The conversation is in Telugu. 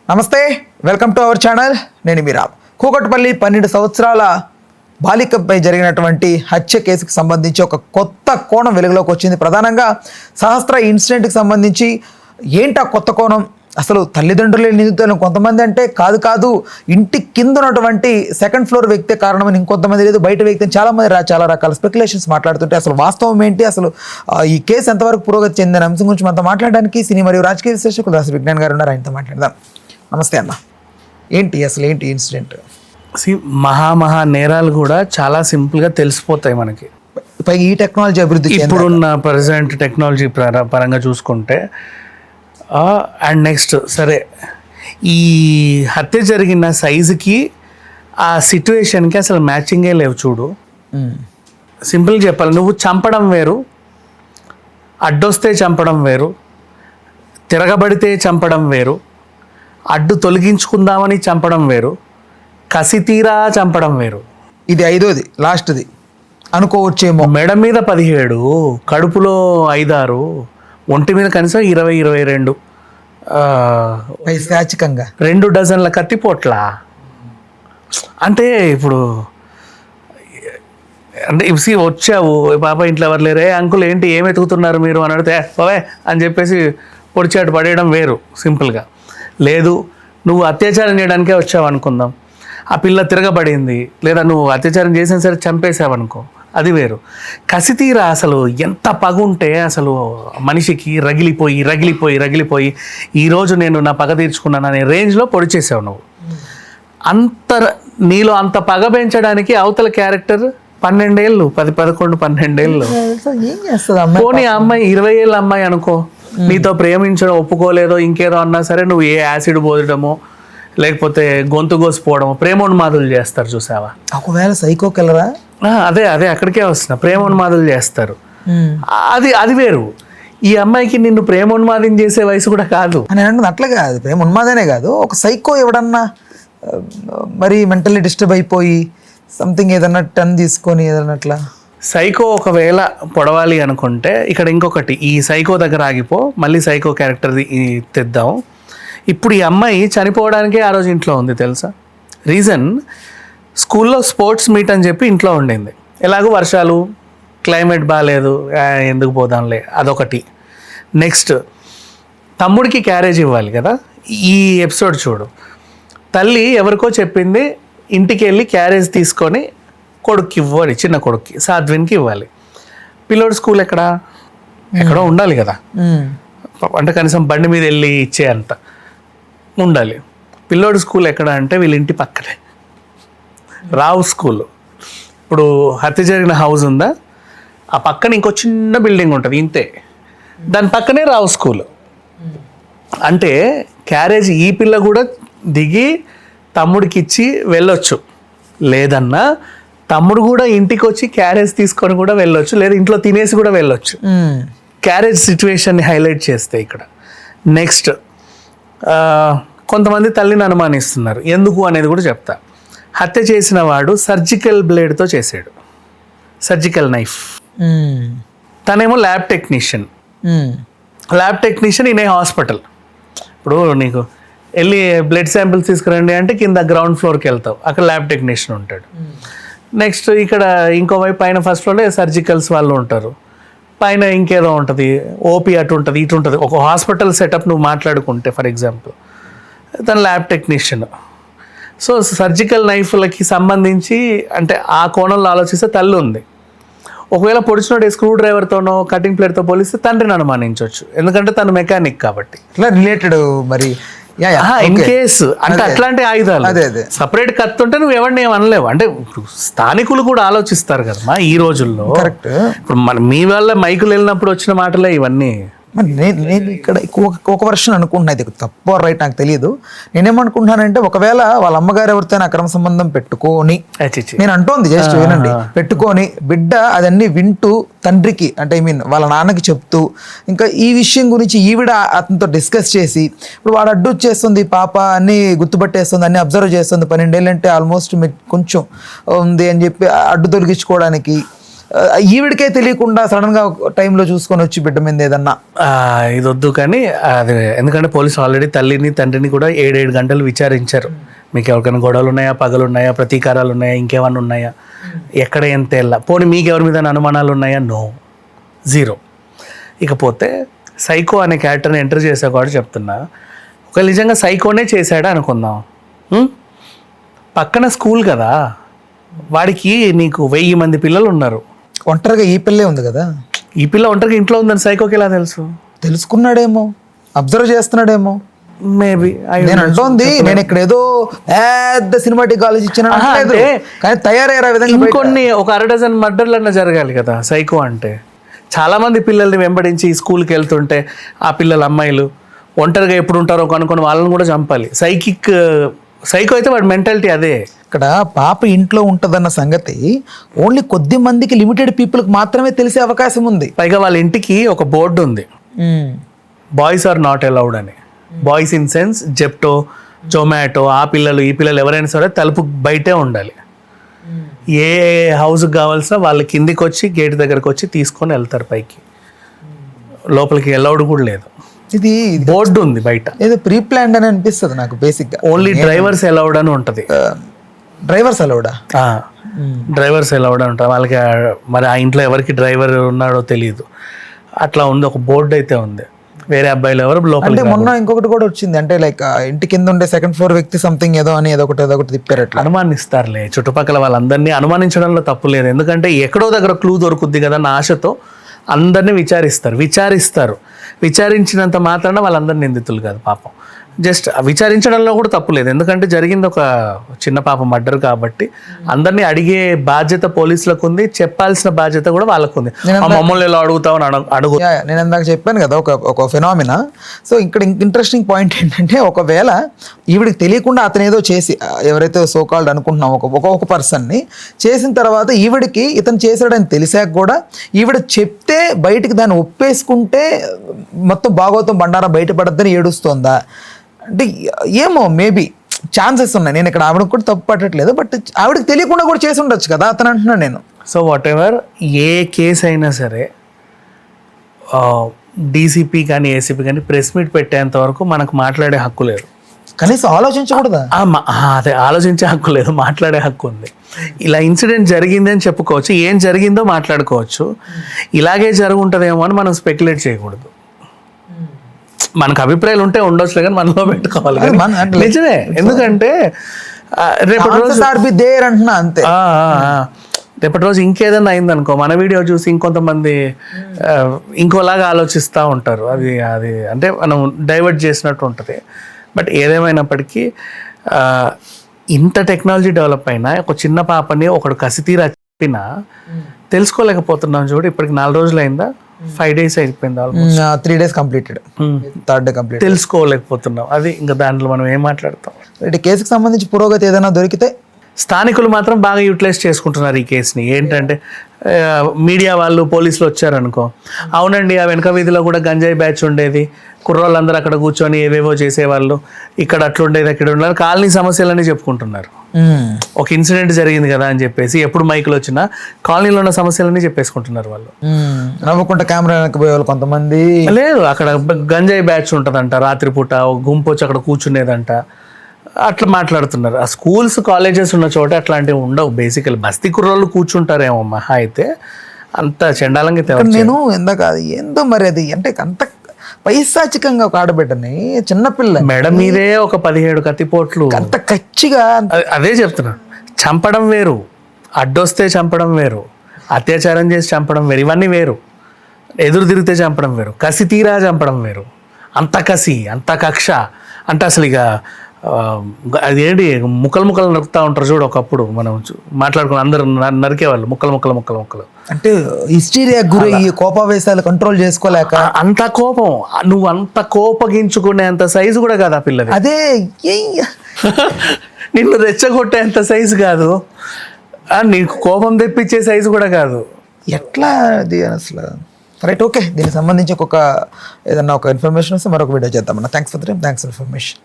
నమస్తే, వెల్కమ్ టు అవర్ ఛానల్. నేను మీరా. కూకట్పల్లి 12 సంవత్సరాల బాలికపై జరిగినటువంటి హత్య కేసుకు సంబంధించి ఒక కొత్త కోణం వెలుగులోకి వచ్చింది. ప్రధానంగా సహస్ర ఇన్సిడెంట్కి సంబంధించి ఏంటా కొత్త కోణం? అసలు తల్లిదండ్రులే నిందితులు కొంతమంది అంటే కాదు ఇంటి కింద ఉన్నటువంటి సెకండ్ ఫ్లోర్ వ్యక్తే కారణమని ఇంకొంతమంది, లేదు బయట వ్యక్తి, చాలా రకాల స్పెక్యులేషన్స్ మాట్లాడుతుంటే అసలు వాస్తవం ఏంటి, అసలు ఈ కేసు ఎంతవరకు పురోగతి చెందిన అంశం గురించి మనతో మాట్లాడడానికి సినీ మరియు రాజకీయ విశ్లేషకులు రాసి విజ్ఞాన్ గారు ఉన్నారు. ఆయనతో మాట్లాడదాం. నమస్తే అన్న. ఏంటి ఇన్సిడెంట్? మహా నేరాలు కూడా చాలా సింపుల్గా తెలిసిపోతాయి మనకి. పైగా ఈ టెక్నాలజీ అభివృద్ధి ఇప్పుడున్న ప్రజెంట్ టెక్నాలజీ పరంగా చూసుకుంటే. అండ్ నెక్స్ట్ సరే, ఈ హత్య జరిగిన సైజుకి ఆ సిట్యుయేషన్కి అసలు మ్యాచింగే లేవు. చూడు, సింపుల్గా చెప్పాలి, నువ్వు చంపడం వేరు, అడ్డొస్తే చంపడం వేరు, తిరగబడితే చంపడం వేరు, అడ్డు తొలగించుకుందామని చంపడం వేరు, కసి తీరా చంపడం వేరు. ఇది 5ది లాస్ట్ది అనుకోవచ్చేమో. మెడ మీద 17, కడుపులో 5-6, ఒంటి మీద కనీసం 20-22, పైశాచికంగా 2 డజన్ల కత్తిపోట్ల. అంటే ఇప్పుడు అంటే వచ్చావు, పాప ఇంట్లో ఎవరు లేరే, అంకుల్ ఏంటి ఏం ఎతుకుతున్నారు మీరు అని అడిగితే పోవే అని చెప్పేసి పొడిచాటు పడేయడం వేరు సింపుల్గా. లేదు, నువ్వు అత్యాచారం చేయడానికే వచ్చావు అనుకుందాం, ఆ పిల్ల తిరగబడింది, లేదా నువ్వు అత్యాచారం చేసిన సరే చంపేసావు అనుకో, అది వేరు. కసితీరా అసలు ఎంత పగుంటే అసలు మనిషికి రగిలిపోయి ఈరోజు నేను నా పగ తీర్చుకున్నాను అనే రేంజ్లో పొడి చేసావు నువ్వు. నీలో అంత పగ పెంచడానికి అవతల క్యారెక్టర్ 12 ఏళ్ళు, 10-11-12 ఏళ్ళు. ఏం చేస్తుంది పోనీ ఆ అమ్మాయి 20 ఏళ్ళ అమ్మాయి అనుకో, నీతో ప్రేమించడం ఒప్పుకోలేదో ఇంకేదో అన్నా సరే, నువ్వు ఏ యాసిడ్ పోయడమో లేకపోతే గొంతు కోసిపోవడమో, ప్రేమోన్మాదులు చేస్తారు చూసావా. ఒకవేళ సైకో కిల్లరా? అదే అక్కడికే వస్తున్నా, ప్రేమోన్మాదులు చేస్తారు. అది వేరు. ఈ అమ్మాయికి నిన్ను ప్రేమోన్మాదం చేసే వయసు కూడా కాదు. అని అంటే అట్లా కాదు, ప్రేమ ఉన్మాదనే కాదు, ఒక సైకో ఎవడన్నా మరి మెంటల్లీ డిస్టర్బ్ అయిపోయి సంథింగ్ ఏదన్నా టర్న్ తీసుకొని ఏదన్నా అట్లా. సైకో ఒకవేళ పొడవాలి అనుకుంటే ఇక్కడ ఇంకొకటి, ఈ సైకో దగ్గర ఆగిపో, మళ్ళీ సైకో క్యారెక్టర్ తెద్దాం. ఇప్పుడు ఈ అమ్మాయి చనిపోవడానికే ఆ రోజు ఇంట్లో ఉంది తెలుసా. రీజన్, స్కూల్లో స్పోర్ట్స్ మీట్ అని చెప్పి ఇంట్లో ఉండింది. ఎలాగో వర్షాలు, క్లైమేట్ బాగాలేదు, ఎందుకు పోదాంలే, అదొకటి. నెక్స్ట్, తమ్ముడికి క్యారేజ్ ఇవ్వాలి కదా. ఈ ఎపిసోడ్ చూడు, తల్లి ఎవరికో చెప్పింది ఇంటికి వెళ్ళి క్యారేజ్ తీసుకొని కొడుక్కి ఇవ్వాలి, చిన్న కొడుక్కి సాధ్విన్కి ఇవ్వాలి. పిల్లోడు స్కూల్ ఎక్కడో ఉండాలి కదా, అంటే కనీసం బండి మీద వెళ్ళి ఇచ్చే అంత ఉండాలి. పిల్లోడు స్కూల్ ఎక్కడ అంటే వీళ్ళ ఇంటి పక్కనే రావు స్కూల్. ఇప్పుడు హత్య జరిగిన హౌస్ ఉందా, ఆ పక్కన ఇంకో చిన్న బిల్డింగ్ ఉంటుంది ఇంతే, దాని పక్కనే రావు స్కూల్. అంటే క్యారేజ్ ఈ పిల్ల కూడా దిగి తమ్ముడికి ఇచ్చి వెళ్ళొచ్చు, లేదన్నా తమ్ముడు కూడా ఇంటికి వచ్చి క్యారేజ్ తీసుకొని కూడా వెళ్ళొచ్చు, లేదా ఇంట్లో తినేసి కూడా వెళ్ళొచ్చు. క్యారేజ్ సిచ్యువేషన్ని హైలైట్ చేస్తే ఇక్కడ. నెక్స్ట్, కొంతమంది తల్లిని అనుమానిస్తున్నారు, ఎందుకు అనేది కూడా చెప్తా. హత్య చేసిన వాడు సర్జికల్ బ్లేడ్తో చేసాడు, సర్జికల్ నైఫ్. తనేమో lab technician in a hospital. ఇప్పుడు నీకు వెళ్ళి బ్లడ్ శాంపిల్స్ తీసుకురండి అంటే కింద గ్రౌండ్ ఫ్లోర్కి వెళ్తావు, అక్కడ ల్యాబ్ టెక్నీషియన్ ఉంటాడు. నెక్స్ట్ ఇక్కడ ఇంకోవైపు పైన ఫస్ట్ ఫ్లోర్లో సర్జికల్స్ వాళ్ళు ఉంటారు, పైన ఇంకేదో ఉంటుంది, ఓపీ అటు ఉంటుంది ఇటు ఉంటుంది. ఒక హాస్పిటల్ సెటప్ నువ్వు మాట్లాడుకుంటే ఫర్ ఎగ్జాంపుల్, తన ల్యాబ్ టెక్నీషియన్. సో సర్జికల్ నైఫ్లకి సంబంధించి అంటే ఆ కోణంలో ఆలోచిస్తే తల్లి ఉంది. ఒకవేళ పొడిచినోడు స్క్రూ డ్రైవర్తోనో కటింగ్ ప్లేట్తో పోలిస్తే తండ్రిని అనుమానించవచ్చు, ఎందుకంటే తను మెకానిక్ కాబట్టి. ఇట్లా రిలేటెడ్ మరి ఇన్ కేసు అంటే అట్లాంటి ఆయుధాలు సపరేట్ కత్తి ఉంటే నువ్వు ఎవరిని ఏం అనలేవు. అంటే స్థానికులు కూడా ఆలోచిస్తారు కదమ్మా ఈ రోజుల్లో. కరెక్ట్. ఇప్పుడు మీ వల్ల మైకులు వెళ్ళినప్పుడు వచ్చిన మాటలే ఇవన్నీ. నేను ఇక్కడ ఒక వర్షన్ అనుకుంటున్నా, ఇది తప్పు రైట్ నాకు తెలియదు. నేనేమనుకుంటున్నానంటే, ఒకవేళ వాళ్ళ అమ్మగారు ఎవరితో అక్రమ సంబంధం పెట్టుకొని, నేను అంటోంది జస్ట్ వినండి, పెట్టుకొని బిడ్డ అదన్నీ వింటూ తండ్రికి అంటే వాళ్ళ నాన్నకి చెప్తూ, ఇంకా ఈ విషయం గురించి ఈవిడ అతనితో డిస్కస్ చేసి, ఇప్పుడు వాడు అడ్డు వచ్చేస్తుంది, పాప అన్ని గుర్తుపట్టేస్తుంది, అన్ని అబ్జర్వ్ చేస్తుంది, 12 ఏళ్ళు అంటే ఆల్మోస్ట్ కొంచెం ఉంది అని చెప్పి అడ్డు తొలగించుకోవడానికి ఈవిడికే తెలియకుండా సడన్గా టైంలో చూసుకొని వచ్చి బిడ్డ మీద ఏదన్నా ఇది వద్దు కానీ అది ఎందుకంటే పోలీసులు ఆల్రెడీ తల్లిని తండ్రిని కూడా 7 గంటలు విచారించారు. మీకు ఎవరికైనా గొడవలు ఉన్నాయా, పగలు ఉన్నాయా, ప్రతీకారాలు ఉన్నాయా, ఇంకేమన్నా ఉన్నాయా, ఎక్కడ ఎంత వెళ్ళా, పోనీ మీకు ఎవరి మీద అనుమానాలు ఉన్నాయా, నో, 0. ఇకపోతే సైకో అనే క్యారెక్టర్ని ఎంటర్ చేసా కూడా చెప్తున్నా, ఒక నిజంగా సైకోనే చేశాడా అనుకుందాం. పక్కన స్కూల్ కదా, వాడికి నీకు 1000 మంది పిల్లలు ఉన్నారు, ఒంటరిగా ఈ పిల్లే ఉంది కదా, ఈ పిల్ల ఒంటరిగా ఇంట్లో ఉందని సైకోకి ఎలా తెలుసు? తెలుసుకున్నాడేమో, అబ్జర్వ్ చేస్తున్నాడేమో. మేబీ నేను అంటోంది, నేను ఇక్కడ ఏదో పెద్ద సినిమాటిక్ ఆలోచించిన కానీ తయారయ్యారు ఆ విధంగా. ఇంకొన్ని ఒక 12 మర్డర్లన్నా జరగాలి కదా సైకో అంటే. చాలా మంది పిల్లల్ని వెంబడించి స్కూల్కి వెళ్తుంటే ఆ పిల్లల అమ్మాయిలు ఒంటరిగా ఎప్పుడు ఉంటారో కనుక్కొని వాళ్ళని కూడా చంపాలి. సైకో అయితే వాడి మెంటాలిటీ అదే. ఇక్కడ పాప ఇంట్లో ఉంటుందన్న సంగతి ఓన్లీ కొద్ది మందికి, లిమిటెడ్ పీపుల్కి మాత్రమే తెలిసే అవకాశం ఉంది. పైగా వాళ్ళ ఇంటికి ఒక బోర్డు ఉంది, బాయ్స్ ఆర్ నాట్ అలౌడ్ అని. Boys in sense Zepto, Zomato, ఆ పిల్లలు ఈ పిల్లలు ఎవరైనా సరే తలుపు బయటే ఉండాలి. ఏ హౌస్కి కావాల్సిన వాళ్ళు కిందికి వచ్చి గేట్ దగ్గరకు వచ్చి తీసుకొని వెళ్తారు పైకి, లోపలికి అలౌడ్ కూడా లేదు. ఇది బోర్డు ఉంది బయట, ఏదో ప్రీ ప్లాన్డ్ అని అనిపిస్తుంది నాకు బేసిక్గా. ఓన్లీ డ్రైవర్స్ అలౌడ్ అని ఉంటుంది. డ్రైవర్స్ అలౌడా? డ్రైవర్స్ అలౌడ్ అంటారు వాళ్ళకి. మరి ఆ ఇంట్లో ఎవరికి డ్రైవర్ ఉన్నాడో తెలియదు, అట్లా ఉంది. ఒక బోర్డు అయితే ఉంది, వేరే అబ్బాయిలు ఎవరు లోపల. అంటే మొన్న ఇంకొకటి కూడా వచ్చింది, అంటే లైక్ ఇంటి కింద ఉండే సెకండ్ ఫ్లోర్ వ్యక్తి సంథింగ్ ఏదో అని ఏదో ఒకటి తిప్పారు. అట్లా అనుమానిస్తారులే, చుట్టుపక్కల వాళ్ళందరినీ అనుమానించడంలో తప్పు లేదు. ఎందుకంటే ఎక్కడో దగ్గర క్లూ దొరుకుద్ది కదా అన్న ఆశతో అందరినీ విచారిస్తారు. విచారించినంత మాత్రాన వాళ్ళందరూ నిందితులు కాదు పాపం. జస్ట్ విచారించడంలో కూడా తప్పు లేదు, ఎందుకంటే జరిగింది ఒక చిన్న పాప మర్డర్ కాబట్టి అందరినీ అడిగే బాధ్యత పోలీసులకు ఉంది, చెప్పాల్సిన బాధ్యత కూడా వాళ్ళకు ఉంది. మమ్మల్ని ఎలా అడుగుతామని అడుగు. నేను ఇందాక చెప్పాను కదా ఒక ఫినామినా. సో ఇక్కడ ఇంట్రెస్టింగ్ పాయింట్ ఏంటంటే, ఒకవేళ ఈవిడికి తెలియకుండా అతను ఏదో చేసి, ఎవరైతే సోకాల్డ్ అనుకుంటున్నాం ఒక పర్సన్ని చేసిన తర్వాత ఈవిడికి ఇతను చేశాడని తెలిసాక కూడా ఈవిడ చెప్తే బయటికి దాన్ని ఒప్పేసుకుంటే మొత్తం భాగవతం బండారా బయటపడద్దని ఏడుస్తోందా అంటే ఏమో, మేబీ ఛాన్సెస్ ఉన్నాయి. నేను ఇక్కడ ఆవిడకి కూడా తప్పు పట్టట్లేదు, బట్ ఆవిడకి తెలియకుండా కూడా చేసి ఉండొచ్చు కదా అతను అంటున్నాను నేను. So what ever A case అయినా సరే డీసీపీ కానీ ఏసీపీ కానీ ప్రెస్ మీట్ పెట్టేంత వరకు మనకు మాట్లాడే హక్కు లేదు. కనీసం ఆలోచించకూడదా? అదే, ఆలోచించే హక్కు లేదు, మాట్లాడే హక్కు ఉంది. ఇలా ఇన్సిడెంట్ జరిగింది అని చెప్పుకోవచ్చు, ఏం జరిగిందో మాట్లాడుకోవచ్చు. ఇలాగే జరుగుంటుందేమో అని మనం స్పెక్యులేట్ చేయకూడదు. మనకు అభిప్రాయాలు ఉంటే ఉండొచ్చు కానీ మనలో పెట్టుకోవాలి. నిజమే, ఎందుకంటే రేపటి రోజు అంటున్నా అంతే. రేపటి రోజు ఇంకేదన్నా అయిందనుకో, మన వీడియో చూసి ఇంకొంతమంది ఇంకోలాగా ఆలోచిస్తూ ఉంటారు. అది అంటే మనం డైవర్ట్ చేసినట్టు ఉంటుంది. బట్ ఏదేమైనప్పటికీ ఇంత టెక్నాలజీ డెవలప్ అయినా ఒక చిన్న పాపని ఒకడు కసితీరా చెప్పినా తెలుసుకోలేకపోతున్నాం. చూడు, ఇప్పటికి 4 రోజులు అయిందా, 5 days అయిపోయింది, 3 days completed, 3rd day complete. తెలుసుకోలేకపోతున్నాం, అది ఇంకా దాంట్లో మనం ఏం మాట్లాడతాం. ఇటు కేసుకి సంబంధించి పురోగతి ఏదైనా దొరికితే స్థానికులు మాత్రం బాగా యూటిలైజ్ చేసుకుంటున్నారు ఈ కేసుని. ఏంటంటే మీడియా వాళ్ళు, పోలీసులు వచ్చారనుకో, అవునండి ఆ వెనక వీధిలో కూడా గంజాయి బ్యాచ్ ఉండేది, కుర్రోళ్ళందరూ అక్కడ కూర్చొని ఏవేవో చేసేవాళ్ళు, ఇక్కడ అట్లుండేది, అక్కడ ఉండేది, కాలనీ సమస్యలని చెప్పుకుంటున్నారు. ఒక ఇన్సిడెంట్ జరిగింది కదా అని చెప్పేసి ఎప్పుడు మైకులు వచ్చినా కాలనీలో ఉన్న సమస్యలన్నీ చెప్పేసుకుంటున్నారు వాళ్ళు. నవ్వుకుంటా కెమెరా వెనక్కి పోయే వాళ్ళు కొంతమంది. లేదు, అక్కడ గంజాయి బ్యాచ్ ఉంటుందంట, రాత్రిపూట ఒక గుంపు వచ్చి అక్కడ కూర్చునేదంట, అట్లా మాట్లాడుతున్నారు. ఆ స్కూల్స్ కాలేజెస్ ఉన్న చోట అట్లాంటివి ఉండవు. బేసికల్ బస్తీ కుర్రోళ్ళు కూర్చుంటారేమో మహా అయితే, అంత చండాలంగా. నేను ఇందాక అది ఏందో మరి అది అంటే అంత పైశాచికంగా ఒక ఆడబిడ్డని, చిన్నపిల్ల మెడ మీదే ఒక 17 కత్తిపోట్లు, అంత కచ్చిగా. అదే చెప్తున్నా, చంపడం వేరు, అడ్డొస్తే చంపడం వేరు, అత్యాచారం చేసి చంపడం వేరు, ఇవన్నీ వేరు. ఎదురు తిరిగితే చంపడం వేరు, కసి తీరా చంపడం వేరు. అంత కసి, అంత కక్ష అంటే అసలు ఇక అదేంటి ముక్కలు నరుకుతూ ఉంటారు చూడు. ఒకప్పుడు మనం మాట్లాడుకుని అందరూ నరికేవాళ్ళు ముక్కలు. అంటే హిస్టీరియా గురి, కోపావేశాలు కంట్రోల్ చేసుకోలేక అంత కోపం, నువ్వు అంత కోపగించుకునే అంత సైజు కూడా కాదు ఆ పిల్లది. అదే నిన్ను రెచ్చగొట్టేంత సైజు కాదు, నీకు కోపం తెప్పించే సైజు కూడా కాదు. ఎట్లా అది అసలు. Right, okay. దీనికి సంబంధించి ఏదన్నా ఒక ఇన్ఫర్మేషన్ వస్తే మరొక వీడియో చేద్దామన్నా. Thanks for information.